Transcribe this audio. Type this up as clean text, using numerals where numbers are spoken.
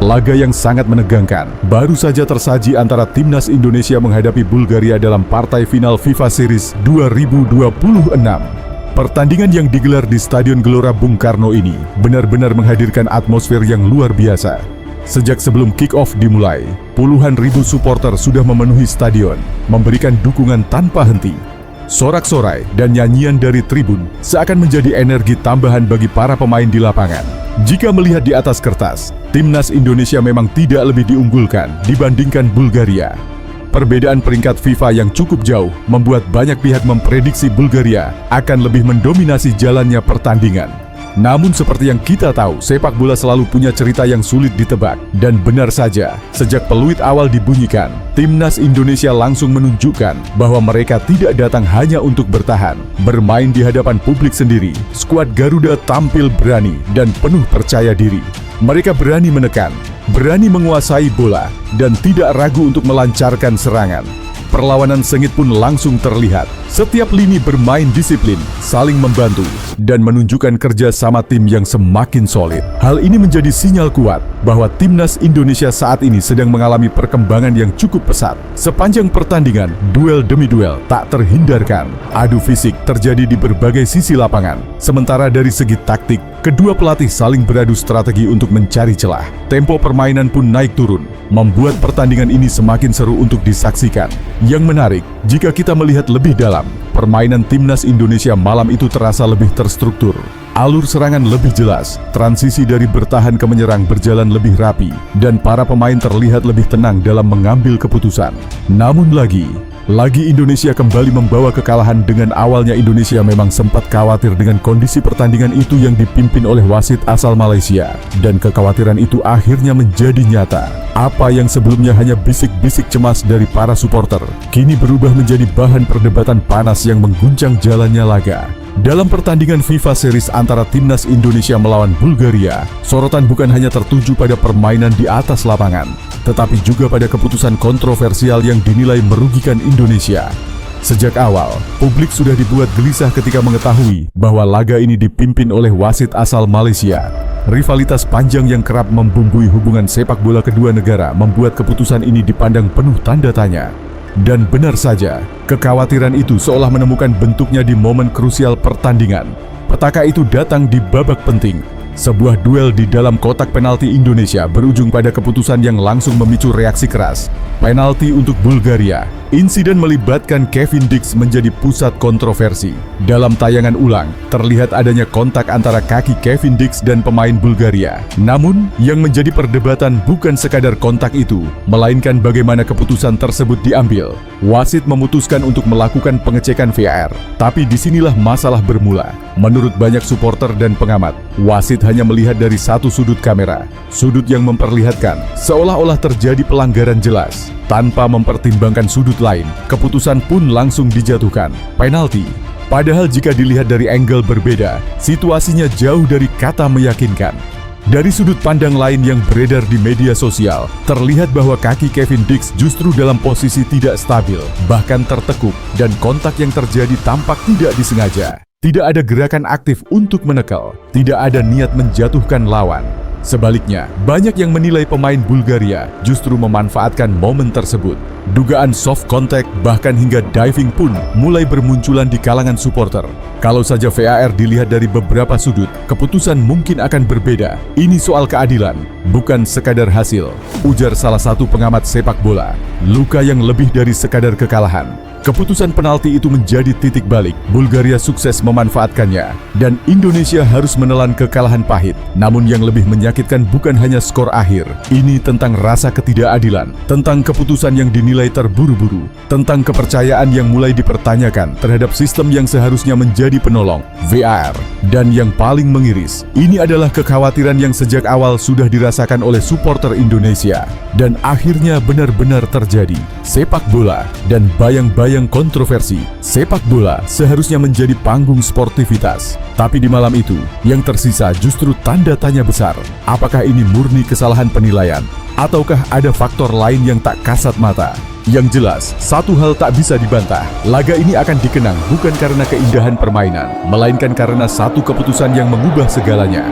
Laga yang sangat menegangkan baru saja tersaji antara Timnas Indonesia menghadapi Bulgaria dalam partai final FIFA Series 2026. Pertandingan yang digelar di Stadion Gelora Bung Karno ini benar-benar menghadirkan atmosfer yang luar biasa. Sejak sebelum kick-off dimulai, puluhan ribu supporter sudah memenuhi stadion, memberikan dukungan tanpa henti. Sorak-sorai dan nyanyian dari tribun seakan menjadi energi tambahan bagi para pemain di lapangan. Jika melihat di atas kertas, Timnas Indonesia memang tidak lebih diunggulkan dibandingkan Bulgaria. Perbedaan peringkat FIFA yang cukup jauh membuat banyak pihak memprediksi Bulgaria akan lebih mendominasi jalannya pertandingan. Namun seperti yang kita tahu, sepak bola selalu punya cerita yang sulit ditebak. Dan benar saja, sejak peluit awal dibunyikan, Timnas Indonesia langsung menunjukkan bahwa mereka tidak datang hanya untuk bertahan. Bermain di hadapan publik sendiri, skuad Garuda tampil berani dan penuh percaya diri. Mereka berani menekan, berani menguasai bola, dan tidak ragu untuk melancarkan serangan. Perlawanan sengit pun langsung terlihat. Setiap lini bermain disiplin, saling membantu, dan menunjukkan kerja sama tim yang semakin solid. Hal ini menjadi sinyal kuat bahwa Timnas Indonesia saat ini sedang mengalami perkembangan yang cukup pesat. Sepanjang pertandingan, duel demi duel tak terhindarkan. Adu fisik terjadi di berbagai sisi lapangan. Sementara dari segi taktik, kedua pelatih saling beradu strategi untuk mencari celah. Tempo permainan pun naik turun, membuat pertandingan ini semakin seru untuk disaksikan. Yang menarik, jika kita melihat lebih dalam, permainan Timnas Indonesia malam itu terasa lebih terstruktur. Alur serangan lebih jelas, transisi dari bertahan ke menyerang berjalan lebih rapi, dan para pemain terlihat lebih tenang dalam mengambil keputusan. Namun lagi Indonesia kembali membawa kekalahan. Dengan awalnya Indonesia memang sempat khawatir dengan kondisi pertandingan itu yang dipimpin oleh wasit asal Malaysia. Dan kekhawatiran itu akhirnya menjadi nyata. Apa yang sebelumnya hanya bisik-bisik cemas dari para supporter, kini berubah menjadi bahan perdebatan panas yang mengguncang jalannya laga. Dalam pertandingan FIFA Series antara Timnas Indonesia melawan Bulgaria, sorotan bukan hanya tertuju pada permainan di atas lapangan, tetapi juga pada keputusan kontroversial yang dinilai merugikan Indonesia. Sejak awal, publik sudah dibuat gelisah ketika mengetahui bahwa laga ini dipimpin oleh wasit asal Malaysia. Rivalitas panjang yang kerap membumbui hubungan sepak bola kedua negara membuat keputusan ini dipandang penuh tanda tanya. Dan benar saja, kekhawatiran itu seolah menemukan bentuknya di momen krusial pertandingan. Petaka itu datang di babak penting. Sebuah duel di dalam kotak penalti Indonesia berujung pada keputusan yang langsung memicu reaksi keras. Penalti untuk Bulgaria. Insiden melibatkan Kevin Dix menjadi pusat kontroversi. Dalam tayangan ulang, terlihat adanya kontak antara kaki Kevin Dix dan pemain Bulgaria. Namun, yang menjadi perdebatan bukan sekadar kontak itu, melainkan bagaimana keputusan tersebut diambil. Wasit memutuskan untuk melakukan pengecekan VAR. Tapi disinilah masalah bermula. Menurut banyak supporter dan pengamat, wasit hanya melihat dari satu sudut kamera. Sudut yang memperlihatkan seolah-olah terjadi pelanggaran jelas. Tanpa mempertimbangkan sudut lain, keputusan pun langsung dijatuhkan, penalti. Padahal jika dilihat dari angle berbeda, situasinya jauh dari kata meyakinkan. Dari sudut pandang lain yang beredar di media sosial, terlihat bahwa kaki Kevin Dix justru dalam posisi tidak stabil, bahkan tertekuk, dan kontak yang terjadi tampak tidak disengaja. Tidak ada gerakan aktif untuk menekel, tidak ada niat menjatuhkan lawan. Sebaliknya, banyak yang menilai pemain Bulgaria justru memanfaatkan momen tersebut. Dugaan soft contact bahkan hingga diving pun mulai bermunculan di kalangan supporter. Kalau saja VAR dilihat dari beberapa sudut, keputusan mungkin akan berbeda. Ini soal keadilan, bukan sekadar hasil, ujar salah satu pengamat sepak bola. Luka yang lebih dari sekadar kekalahan. Keputusan penalti itu menjadi titik balik. Bulgaria sukses memanfaatkannya, dan Indonesia harus menelan kekalahan pahit. Namun yang lebih menyakitkan bukan hanya skor akhir. Ini tentang rasa ketidakadilan, tentang keputusan yang dinilai terburu-buru, tentang kepercayaan yang mulai dipertanyakan terhadap sistem yang seharusnya menjadi penolong, VAR. Dan yang paling mengiris, ini adalah kekhawatiran yang sejak awal sudah dirasakan oleh supporter Indonesia. Dan akhirnya benar-benar terjadi. Sepak bola dan bayang-bayang kontroversi. Sepak bola seharusnya menjadi panggung sportivitas. Tapi di malam itu, yang tersisa justru tanda tanya besar. Apakah ini murni kesalahan penilaian? Ataukah ada faktor lain yang tak kasat mata? Yang jelas, satu hal tak bisa dibantah. Laga ini akan dikenang bukan karena keindahan permainan, melainkan karena satu keputusan yang mengubah segalanya.